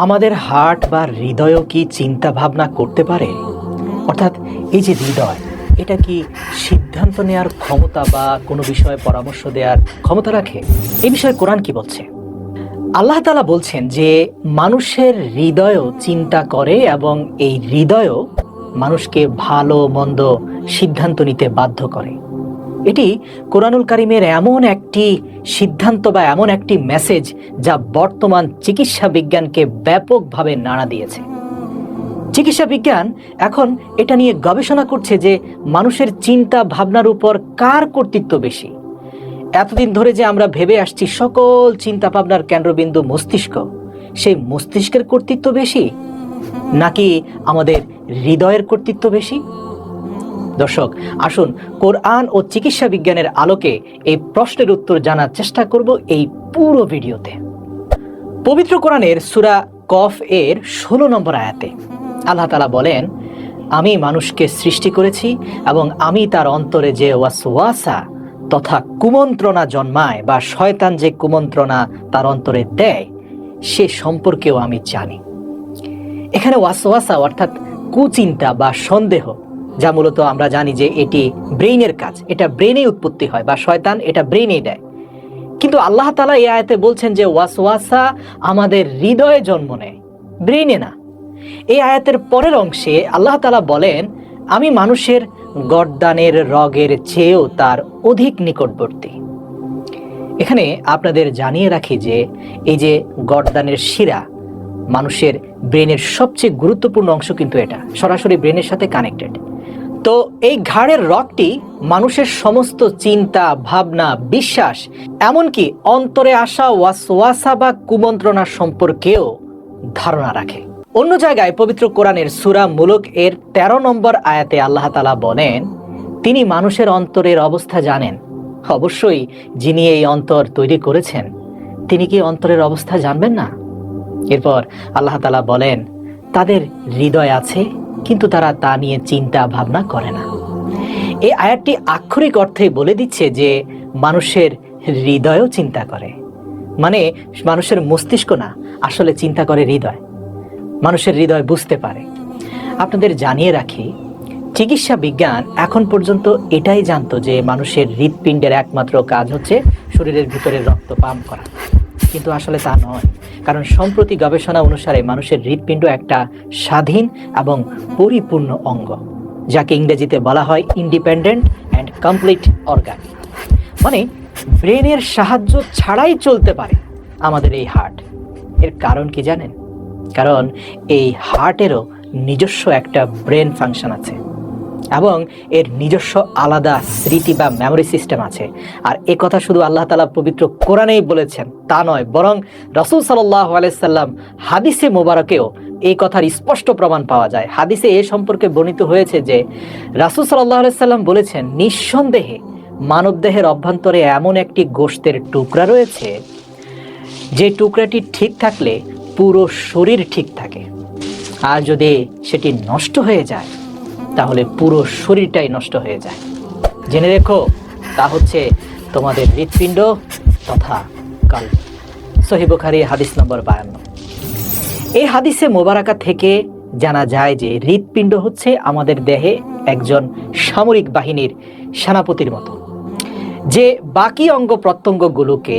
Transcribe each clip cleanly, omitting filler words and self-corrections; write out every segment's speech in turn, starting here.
আমাদের হার্ট বা হৃদয়ও কি চিন্তা ভাবনা করতে পারে? অর্থাৎ এই যে হৃদয়, এটা কি সিদ্ধান্ত নেওয়ার ক্ষমতা বা কোনো বিষয়ে পরামর্শ দেওয়ার ক্ষমতা রাখে? এই বিষয়ে কোরআন কি বলছে? আল্লাহ তাআলা বলছেন যে মানুষের হৃদয়ও চিন্তা করে এবং এই হৃদয়ও মানুষকে ভালো মন্দ সিদ্ধান্ত নিতে বাধ্য করে। এটি কোরআনুল কারীমের এমন একটি সিদ্ধান্ত বা এমন একটি মেসেজ যা বর্তমান চিকিৎসা বিজ্ঞানকে ব্যাপকভাবে নাড়া দিয়েছে। চিকিৎসা বিজ্ঞান এখন এটা নিয়ে গবেষণা করছে যে মানুষের চিন্তা ভাবনার উপর কার কর্তৃত্ব বেশি। এতদিন ধরে যে আমরা ভেবে আসছি সকল চিন্তা ভাবনার কেন্দ্রবিন্দু মস্তিষ্ক, সেই মস্তিষ্কের কর্তৃত্ব বেশি নাকি আমাদের হৃদয়ের কর্তৃত্ব বেশি? দর্শক, আসুন কোরআন ও চিকিৎসা বিজ্ঞানের আলোকে এই প্রশ্নের উত্তর জানার চেষ্টা করব এই পুরো ভিডিওতে। পবিত্র কোরআনের সূরা কফ এর 16 নম্বর আয়াতে আল্লাহ তাআলা বলেন, আমি মানুষকে সৃষ্টি করেছি এবং আমি তার অন্তরে যে ওয়াসওয়াসা তথা কুমন্ত্রণা জন্মায় বা শয়তান যে কুমন্ত্রণা তার অন্তরে দেয় সে সম্পর্কেও আমি জানি। এখানে ওয়াসওয়াসা অর্থাৎ কুচিন্তা বা সন্দেহ, যা মূলত আমরা জানি যে এটি ব্রেইনের কাজ, এটা ব্রেইনেই উৎপত্তি হয় বা শয়তান এটা ব্রেইনেই দেয়। কিন্তু আল্লাহ তাআলা এই আয়াতে বলছেন যে ওয়াসওয়াসা আমাদের হৃদয়ে জন্ম নেয়, ব্রেইনে না। এই আয়াতের পরের অংশে আল্লাহ তাআলা বলেন, আমি মানুষের গর্দানের রগের চেয়েও তার অধিক নিকটবর্তী। এখানে আপনাদের জানিয়ে রাখি যে এই যে গর্দানের শিরা, মানুষের ব্রেনের সবচেয়ে গুরুত্বপূর্ণ অংশ, কিন্তু এটা সরাসরি ব্রেনের সাথে কানেক্টেড। তো এই ঘাড়ের রগটি মানুষের সমস্ত চিন্তা ভাবনা, বিশ্বাস, এমনকি অন্তরে আসা ওয়াসওয়াসা বা কুমন্ত্রণা সম্পর্কেও ধারণা রাখে। অন্য জায়গায় পবিত্র কোরআনের সূরা মুলক এর 13 নম্বর আয়াতে আল্লাহ তাআলা বলেন, তিনি মানুষের অন্তরের অবস্থা জানেন। অবশ্যই যিনি এই অন্তর তৈরি করেছেন তিনি কি অন্তরের অবস্থা জানবেন না? এরপর আল্লাহ তাআলা বলেন, তাদের হৃদয় আছে কিন্তু তারা তা নিয়ে চিন্তা ভাবনা করে না। এই আয়াতটি আক্ষরিক অর্থে বলে দিচ্ছে যে মানুষের হৃদয়ও চিন্তা করে, মানে মানুষের মস্তিষ্ক না, আসলে চিন্তা করে হৃদয়। মানুষের হৃদয় বুঝতে পারে। আপনাদের জানিয়ে রাখি, চিকিৎসা বিজ্ঞান এখন পর্যন্ত এটাই জানতো যে মানুষের হৃৎপিণ্ডের একমাত্র কাজ হচ্ছে শরীরের ভিতরে রক্ত পাম্প করা, কিন্তু আসলে তা নয়। কারণ সম্প্রতি গবেষণা অনুসারে মানুষের হৃৎপিণ্ড একটা স্বাধীন এবং পরিপূর্ণ অঙ্গ, যাকে ইংরেজিতে বলা হয় ইন্ডিপেন্ডেন্ট অ্যান্ড কমপ্লিট অর্গান। মানে ব্রেনের সাহায্য ছাড়াই চলতে পারে আমাদের এই হার্ট। এর কারণ কি জানেন? কারণ এই হার্টেরও নিজস্ব একটা ব্রেন ফাংশন আছে এবং এর নিজস্ব আলাদা স্মৃতি বা মেমোরি সিস্টেম আছে। আর এ কথা শুধু আল্লাহ তাআলা পবিত্র কোরআনেই বলেছেন তা নয়, বরং রাসূল সাল্লাল্লাহু আলাইহি সাল্লাম হাদিসে মোবারকেও এই কথার স্পষ্ট প্রমাণ পাওয়া যায়। হাদিসে এ সম্পর্কে বর্ণিত হয়েছে যে রাসূল সাল্লাল্লাহু আলাইহি সাল্লাম বলেছেন, নিঃসন্দেহে মানবদেহের অভ্যন্তরে এমন একটি গোশতের টুকরা রয়েছে যে টুকরাটি ঠিক থাকলে পুরো শরীর ঠিক থাকে, আর যদি সেটি নষ্ট হয়ে যায় তাহলে পুরো শরীরটাই নষ্ট হয়ে যায়। জেনে রেখো, তা হচ্ছে তোমাদের হৃৎপিণ্ড তথা কাল্ব। সহিহ বুখারী হাদিস নম্বর 52। এই হাদিসে মোবারকা থেকে জানা যায় যে হৃৎপিণ্ড হচ্ছে আমাদের দেহে একজন সামরিক বাহিনীর সেনাপতির মতো, যে বাকি অঙ্গ প্রত্যঙ্গগুলোকে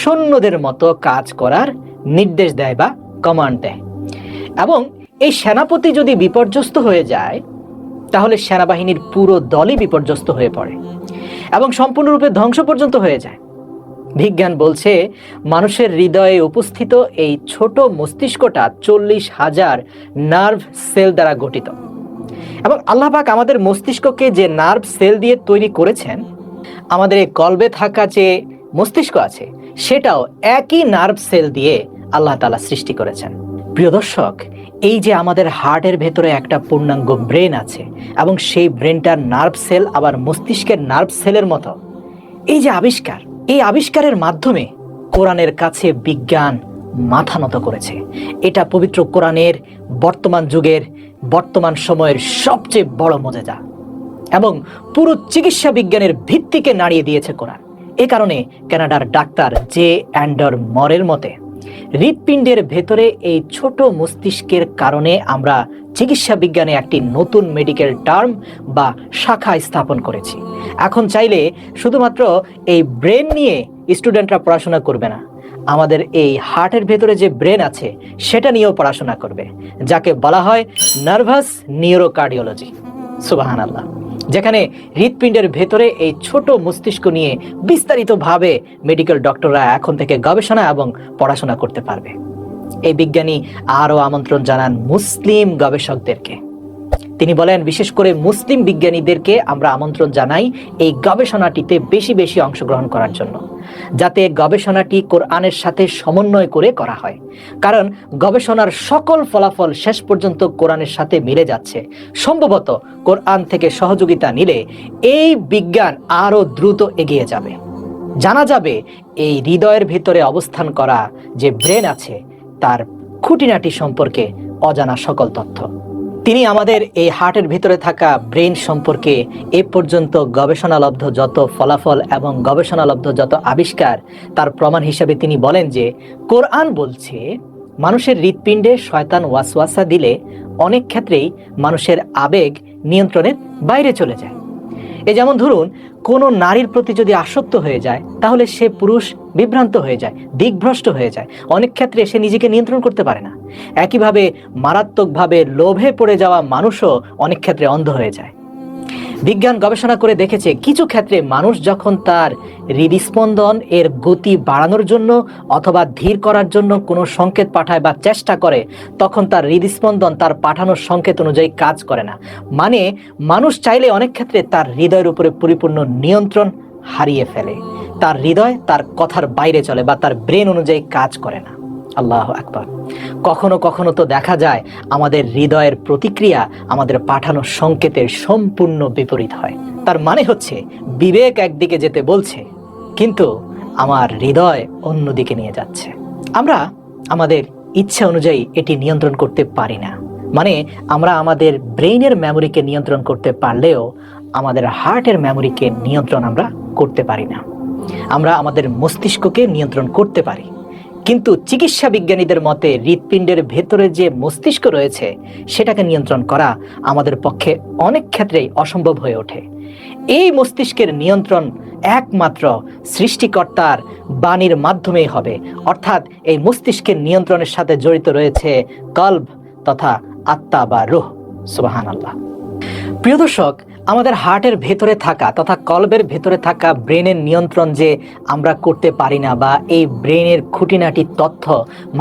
সৈন্যদের মতো কাজ করার নির্দেশ দেয় বা কমান্ড দেয়। এবং এই সেনাপতি যদি বিপর্যস্ত হয়ে যায় তাহলে সেনাবাহিনীর পুরো দলই বিপর্যস্ত হয়ে পড়ে এবং সম্পূর্ণরূপে ধ্বংস পর্যন্ত হয়ে যায়। বিজ্ঞান বলছে মানুষের হৃদয়ে উপস্থিত এই ছোট মস্তিষ্কটা 40,000 নার্ভ সেল দ্বারা গঠিত। এবং আল্লাহ পাক আমাদের মস্তিষ্ককে যে নার্ভ সেল দিয়ে তৈরি করেছেন, আমাদের এই কলবে থাকা যে মস্তিষ্ক আছে সেটাও একই নার্ভ সেল দিয়ে আল্লাহ তাআলা সৃষ্টি করেছেন। প্রিয় দর্শক, এই যে আমাদের হার্টের ভেতরে একটা পূর্ণাঙ্গ ব্রেন আছে এবং সেই ব্রেনটার নার্ভ সেল আবার মস্তিষ্কের নার্ভ সেলের মতো, এই যে আবিষ্কার, এই আবিষ্কারের মাধ্যমে কোরআনের কাছে বিজ্ঞান মাথা নত করেছে। এটা পবিত্র কোরআনের বর্তমান যুগের, বর্তমান সময়ের সবচেয়ে বড় মুজিজা এবং পুরো চিকিৎসা বিজ্ঞানের ভিত্তিকে নাড়িয়ে দিয়েছে কোরআন। এ কারণে কানাডার ডাক্তার জে অ্যান্ডার মরের মতে হৃৎপিণ্ডের ভেতরে এই ছোট মস্তিষ্কের কারণে আমরা চিকিৎসা বিজ্ঞানে একটি নতুন মেডিকেল টার্ম বা শাখা স্থাপন করেছি। এখন চাইলে শুধুমাত্র এই ব্রেন নিয়ে স্টুডেন্টরা পড়াশোনা করবে না, আমাদের এই হার্টের ভেতরে যে ব্রেন আছে সেটা নিয়েও পড়াশোনা করবে, যাকে বলা হয় নার্ভাস নিউরোকার্ডিওলজি। সুবহানাল্লাহ। যেখানে হৃৎপিণ্ডের ভেতরে এই ছোট মস্তিষ্ক নিয়ে বিস্তারিতভাবে মেডিকেল ডক্টররা এখন থেকে গবেষণা এবং পড়াশোনা করতে পারবে। এই বিজ্ঞানী আরও আমন্ত্রণ জানান মুসলিম গবেষকদেরকে। তিনি বলেন, বিশেষ করে মুসলিম বিজ্ঞানীদেরকে আমরা আমন্ত্রণ জানাই এই গবেষণাটিতে বেশি বেশি অংশগ্রহণ করার জন্য, যাতে গবেষণাটি কোরআনের সাথে সমন্বয় করে করা হয়। কারণ গবেষণার সকল ফলাফল শেষ পর্যন্ত কোরআনের সাথে মিলে যাচ্ছে। সম্ভবত কোরআন থেকে সহযোগিতা নিলে এই বিজ্ঞান আরও দ্রুত এগিয়ে যাবে। জানা যাবে এই হৃদয়ের ভিতরে অবস্থান করা যে ব্রেন আছে তার খুঁটিনাটি সম্পর্কে অজানা সকল তথ্য। তিনি আমাদের এই হার্টের ভিতরে থাকা ব্রেন সম্পর্কে এ পর্যন্ত গবেষণালব্ধ যত ফলাফল এবং গবেষণালব্ধ যত আবিষ্কার তার প্রমাণ হিসেবে তিনি বলেন যে কোরআন বলছে মানুষের হৃৎপিণ্ডে শয়তান ওয়াসওয়াসা দিলে অনেক ক্ষেত্রেই মানুষের আবেগ নিয়ন্ত্রণের বাইরে চলে যায়। যেমন ধরুন, কোনো নারীর প্রতি যদি আসক্ত হয়ে যায় তাহলে সে পুরুষ বিভ্রান্ত হয়ে যায়, দিকভ্রষ্ট হয়ে যায়, অনেক ক্ষেত্রে সে নিজেকে নিয়ন্ত্রণ করতে পারে না। একইভাবে মারাত্মকভাবে লোভে পড়ে যাওয়া মানুষও অনেক ক্ষেত্রে অন্ধ হয়ে যায়। বিজ্ঞান গবেষণা করে দেখেছে কিছু ক্ষেত্রে মানুষ যখন তার হৃদস্পন্দন এর গতি বাড়ানোর জন্য অথবা ধীর করার জন্য কোনো সংকেত পাঠায় বা চেষ্টা করে, তখন তার হৃদস্পন্দন তার পাঠানোর সংকেত অনুযায়ী কাজ করে না। মানে মানুষ চাইলে অনেক ক্ষেত্রে তার হৃদয়ের উপরে পরিপূর্ণ নিয়ন্ত্রণ হারিয়ে ফেলে। তার হৃদয় তার কথার বাইরে চলে বা তার ব্রেন অনুযায়ী কাজ করে না। আল্লাহু আকবার। কখনো কখনো তো দেখা যায় আমাদের হৃদয়ের প্রতিক্রিয়া আমাদের পাঠানো সংকেতের সম্পূর্ণ বিপরীত হয়। তার মানে হচ্ছে বিবেক একদিকে যেতে বলছে, কিন্তু আমার হৃদয় অন্যদিকে নিয়ে যাচ্ছে। আমরা আমাদের ইচ্ছা অনুযায়ী এটি নিয়ন্ত্রণ করতে পারি না। মানে আমরা আমাদের ব্রেইনের মেমোরিকে নিয়ন্ত্রণ করতে পারলেও আমাদের হার্টের মেমোরিকে নিয়ন্ত্রণ আমরা করতে পারি না। আমরা আমাদের মস্তিষ্ককে নিয়ন্ত্রণ করতে পারি, কিন্তু চিকিৎসা বিজ্ঞানীদের মতে হৃৎপিণ্ডের ভেতরে যে মস্তিষ্ক রয়েছে সেটাকে নিয়ন্ত্রণ করা আমাদের পক্ষে অনেক ক্ষেত্রেই অসম্ভব হয়ে ওঠে। এই মস্তিষ্কের নিয়ন্ত্রণ একমাত্র সৃষ্টিকর্তার বাণীর মাধ্যমেই হবে। অর্থাৎ এই মস্তিষ্কের নিয়ন্ত্রণের সাথে জড়িত রয়েছে কলব তথা আত্মা বা রূহ। সুবহানাল্লাহ। প্রিয় দর্শক, আমাদের হার্টের ভেতরে থাকা তথা কলবের ভেতরে থাকা ব্রেনের নিয়ন্ত্রণ যে আমরা করতে পারি না, বা এই ব্রেনের খুঁটিনাটি তথ্য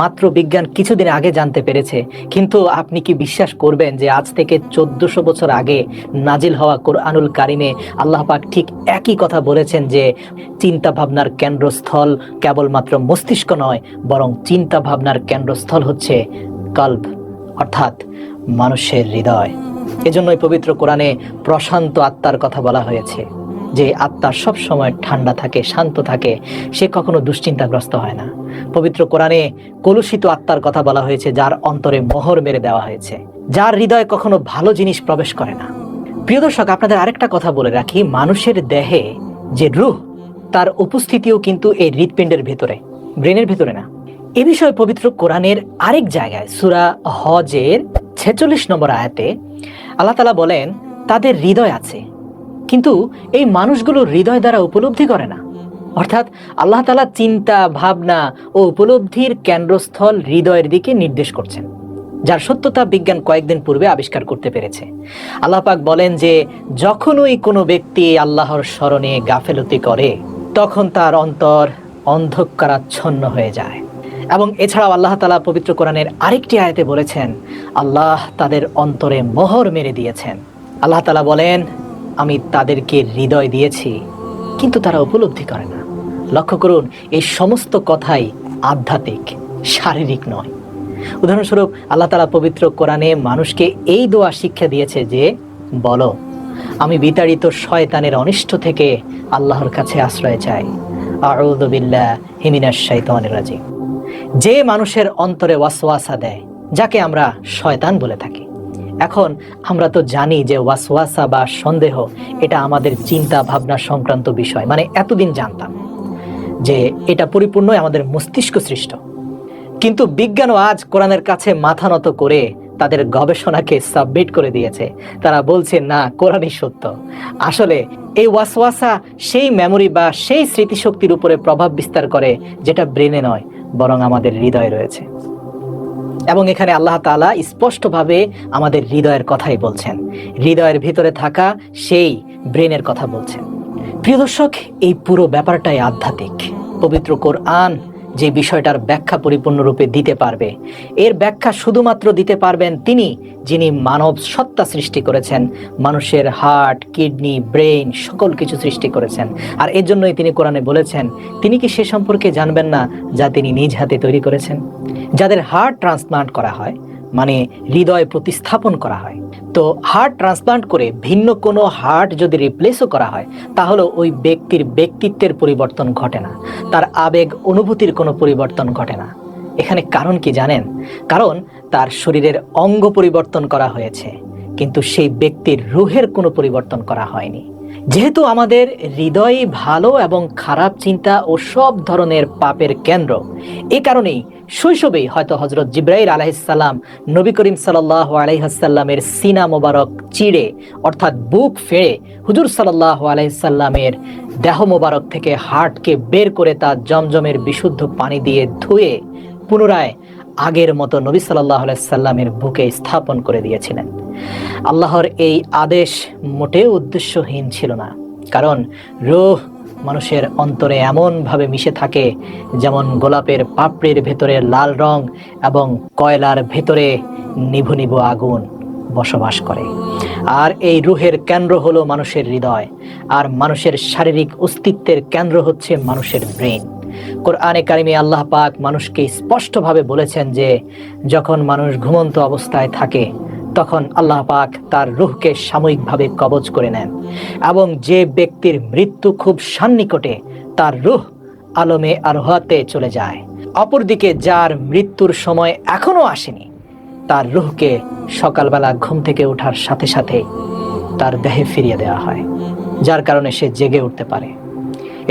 মাত্র বিজ্ঞান কিছুদিন আগে জানতে পেরেছে। কিন্তু আপনি কি বিশ্বাস করবেন যে আজ থেকে 1400 বছর আগে নাজিল হওয়া কোরআনুল কারিমে আল্লাহ পাক ঠিক একই কথা বলেছেন যে চিন্তা ভাবনার কেন্দ্রস্থল কেবলমাত্র মস্তিষ্ক নয়, বরং চিন্তা ভাবনার কেন্দ্রস্থল হচ্ছে কলব অর্থাৎ মানুষের হৃদয়। এজন্যই পবিত্র কোরআনে প্রশান্ত আত্মার কথা বলা হয়েছে, যে আত্মা সব সময় ঠান্ডা থাকে, শান্ত থাকে, সে কখনো দুশ্চিন্তাগ্রস্ত হয় না। পবিত্র কোরআনে কলুষিত আত্মার কথা বলা হয়েছে, যার অন্তরে মোহর মেরে দেওয়া হয়েছে, যার হৃদয়ে কখনো ভালো জিনিস প্রবেশ করে না। প্রিয় দর্শক, আপনাদের আরেকটা কথা বলে রাখি, মানুষের দেহে যে রূহ তার উপস্থিতিও কিন্তু এই হৃৎপিণ্ডের ভেতরে, ব্রেনের ভেতরে না। এ বিষয়ে পবিত্র কোরআনের আরেক জায়গায় সূরা হজের 46 নম্বর আয়াতে আল্লাহ তাআলা বলেন, তাদের হৃদয় আছে কিন্তু এই মানুষগুলো হৃদয় দ্বারা উপলব্ধি করে না। অর্থাৎ আল্লাহ তাআলা চিন্তা ভাবনা ও উপলব্ধির কেন্দ্রস্থল হৃদয়ের দিকে নির্দেশ করছেন, যার সত্যতা বিজ্ঞান কয়েকদিন পূর্বে আবিষ্কার করতে পেরেছে। আল্লাহ পাক বলেন যে যখনই কোনো ব্যক্তি আল্লাহর স্মরণে গাফেলতি করে তখন তার অন্তর অন্ধকারাচ্ছন্ন হয়ে যায়। এবং এছাড়াও আল্লাহ তাআলা পবিত্র কোরআনের আরেকটি আয়াতে বলেছেন, আল্লাহ তাদের অন্তরে মোহর মেরে দিয়েছেন। আল্লাহ তাআলা বলেন, আমি তাদেরকে হৃদয় দিয়েছি কিন্তু তারা উপলব্ধি করে না। লক্ষ্য করুন, এই সমস্ত কথাই আধ্যাত্মিক, শারীরিক নয়। উদাহরণস্বরূপ আল্লাহ তাআলা পবিত্র কোরআনে মানুষকে এই দোয়া শিক্ষা দিয়েছে যে, বলো আমি বিতাড়িত শয়তানের অনিষ্ট থেকে আল্লাহর কাছে আশ্রয় চাই, আউযু বিল্লাহি মিনাশ শাইতানির রাজিম। যে মানুষের অন্তরে ওয়াসওয়াসা দেয়, যাকে আমরা শয়তান বলে থাকি। এখন আমরা তো জানি যে ওয়াসওয়াসা বা সন্দেহ এটা আমাদের চিন্তা ভাবনা সংক্রান্ত বিষয়। মানে এতদিন জানতাম যে এটা পরিপূর্ণই আমাদের মস্তিষ্ক সৃষ্ট, কিন্তু বিজ্ঞানও আজ কোরআনের কাছে মাথা নত করে তাদের গবেষণাকে সাবমিট করে দিয়েছে। তারা বলছে না, কোরআনই সত্য। আসলে এই ওয়াসওয়াসা সেই মেমোরি বা সেই স্মৃতিশক্তির উপরে প্রভাব বিস্তার করে যেটা ব্রেনে নয়, বরং আমাদের হৃদয়ে রয়েছে। এবং এখানে আল্লাহ তাআলা স্পষ্টভাবে আমাদের হৃদয়ের কথাই বলছেন, হৃদয়ের ভিতরে থাকা সেই ব্রেনের কথা বলছেন। প্রিয় দর্শক, এই পুরো ব্যাপারটাই আধ্যাত্মিক। পবিত্র কোরআন যে বিষয়টার ব্যাখ্যা পরিপূর্ণরূপে দিতে পারবে, এর ব্যাখ্যা শুধুমাত্র দিতে পারবেন তিনি, যিনি মানব সত্তা সৃষ্টি করেছেন, মানুষের হার্ট, কিডনি, ব্রেইন সকল কিছু সৃষ্টি করেছেন। আর এর জন্যই তিনি কোরআনে বলেছেন, তিনি কি সে সম্পর্কে জানবেন না যা তিনি নিজ হাতে তৈরি করেছেন। যাদের হার্ট ট্রান্সপ্লান্ট করা হয়, মানে হৃদয় প্রতিস্থাপন করা হয়, তো হার্ট ট্রান্সপ্লান্ট করে ভিন্ন কোনো হার্ট যদি রিপ্লেসও করা হয়, তাহলে ওই ব্যক্তির ব্যক্তিত্বের পরিবর্তন ঘটে না, তার আবেগ অনুভূতির কোনো পরিবর্তন ঘটে না। এখানে কারণ কি জানেন? কারণ তার শরীরের অঙ্গ পরিবর্তন করা হয়েছে, কিন্তু সেই ব্যক্তির রুহের কোনো পরিবর্তন করা হয়নি। যেহেতু আমাদের হৃদয় ভালো এবং খারাপ চিন্তা ও সব ধরনের পাপের কেন্দ্র, এই কারণেই শৈশবেই হয়তো হযরত জিবরাইল আলাইহিস সালাম নবী করিম সাল্লাল্লাহু আলাইহি ওয়াসাল্লামের সিনা মোবারক চিড়ে, অর্থাৎ বুক ফেড়ে হুজুর সাল্লাল্লাহু আলাইহি সাল্লামের দেহ মোবারক থেকে হার্টকে বের করে তা জমজমের বিশুদ্ধ পানি দিয়ে ধুয়ে পুনরায় আগের মতো নবী সাল্লাল্লাহু আলাইহি সাল্লামের বুকে স্থাপন করে দিয়েছিলেন। আল্লাহর এই আদেশ মোটেও উদ্দেশ্যহীন ছিল না, কারণ রূহ মানুষের অন্তরে এমনভাবে মিশে থাকে যেমন গোলাপের পাপড়ির ভেতরে লাল রং এবং কয়লার ভেতরে নিভু নিভু আগুন বসবাস করে। আর এই রুহের কেন্দ্র হলো মানুষের হৃদয়, আর মানুষের শারীরিক অস্তিত্বের কেন্দ্র হচ্ছে মানুষের ব্রেন। কোরআনে কারিমে আল্লাহ পাক মানুষকে স্পষ্টভাবে বলেছেন যে যখন মানুষ ঘুমন্ত অবস্থায় থাকে, তখন আল্লাহ পাক তার রূহকে সাময়িকভাবে কবজ করে নেন, এবং যে ব্যক্তির মৃত্যু খুব সান্নিকটে, তার রূহ আলমে আরোহাতে চলে যায়। অপরদিকে যার মৃত্যুর সময় এখনো আসেনি, তার রূহকে সকালবেলা ঘুম থেকে ওঠার সাথে সাথে তার দেহে ফিরিয়ে দেওয়া হয়, যার কারণে সে জেগে উঠতে পারে।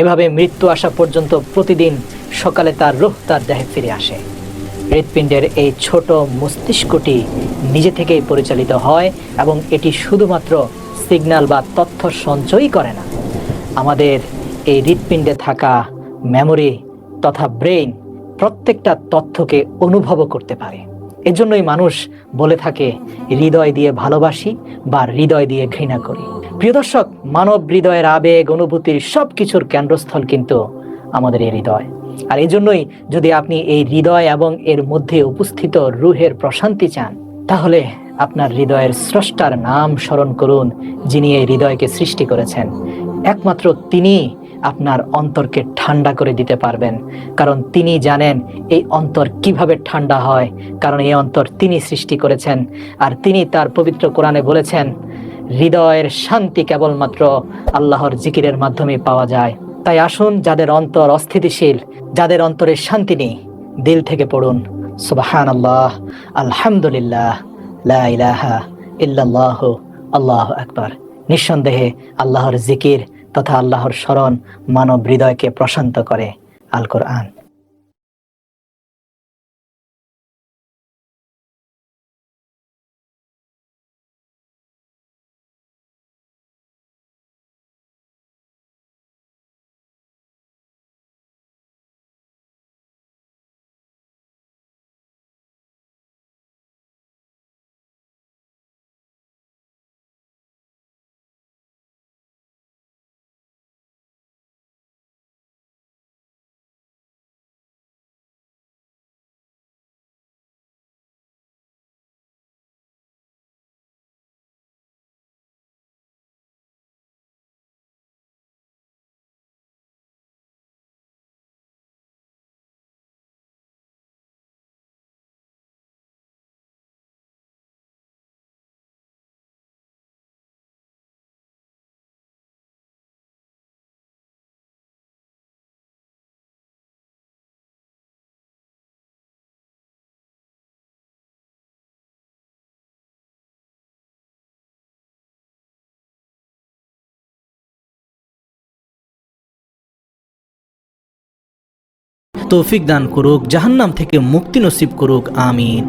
এভাবে মৃত্যু আসা পর্যন্ত প্রতিদিন সকালে তার রূহ তার দেহে ফিরে আসে। হৃৎপিণ্ডের এই ছোট মস্তিষ্কটি নিজে থেকেই পরিচালিত হয়, এবং এটি শুধুমাত্র সিগন্যাল বা তথ্য সঞ্চয়ই করে না, আমাদের এই হৃৎপিণ্ডে থাকা মেমোরি তথা ব্রেইন প্রত্যেকটা তথ্যকে অনুভবও করতে পারে। এজন্যই মানুষ বলে থাকে হৃদয় দিয়ে ভালোবাসি বা হৃদয় দিয়ে ঘৃণা করি। প্রিয় দর্শক, মানব হৃদয়ের আবেগ অনুভূতির সব কিছুর কেন্দ্রস্থল কিন্তু আমাদের এই হৃদয়। আর এই জন্যই যদি আপনি এই হৃদয় এবং এর মধ্যে উপস্থিত রুহের প্রশান্তি চান, তাহলে আপনার হৃদয়ের স্রষ্টার নাম স্মরণ করুন, যিনি এই হৃদয়কে সৃষ্টি করেছেন। একমাত্র তিনি আপনার অন্তরকে ঠান্ডা করে দিতে পারবেন, কারণ তিনি জানেন এই অন্তর কিভাবে ঠান্ডা হয়, কারণ এই অন্তর তিনি সৃষ্টি করেছেন। আর তিনি তার পবিত্র কোরআনে বলেছেন, হৃদয়ের শান্তি কেবলমাত্র আল্লাহর জিকিরের মাধ্যমে পাওয়া যায়। তাই আসুন, যাদের অন্তর অস্থিতিশীল, যাদের অন্তরে শান্তি নেই, দিল থেকে পড়ুন সুবহানাল্লাহ, আলহামদুলিল্লাহ, লা ইলাহা ইল্লাল্লাহু, আল্লাহু আকবার। নিঃসন্দেহে আল্লাহর জিকির তথা আল্লাহর স্মরণ মানব হৃদয়কে প্রশান্ত করে। আল কোরআন। তৌফিক দান করুক, জাহান্নাম থেকে মুক্তি নসিব করুক, আমিন।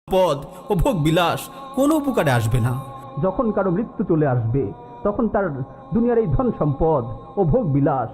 পদ ও ভোগ বিলাস কোনো উপকারে আসবে না। যখন কারো মৃত্যু চলে আসবে তখন তার দুনিয়ার এই ধন সম্পদ ও ভোগ বিলাস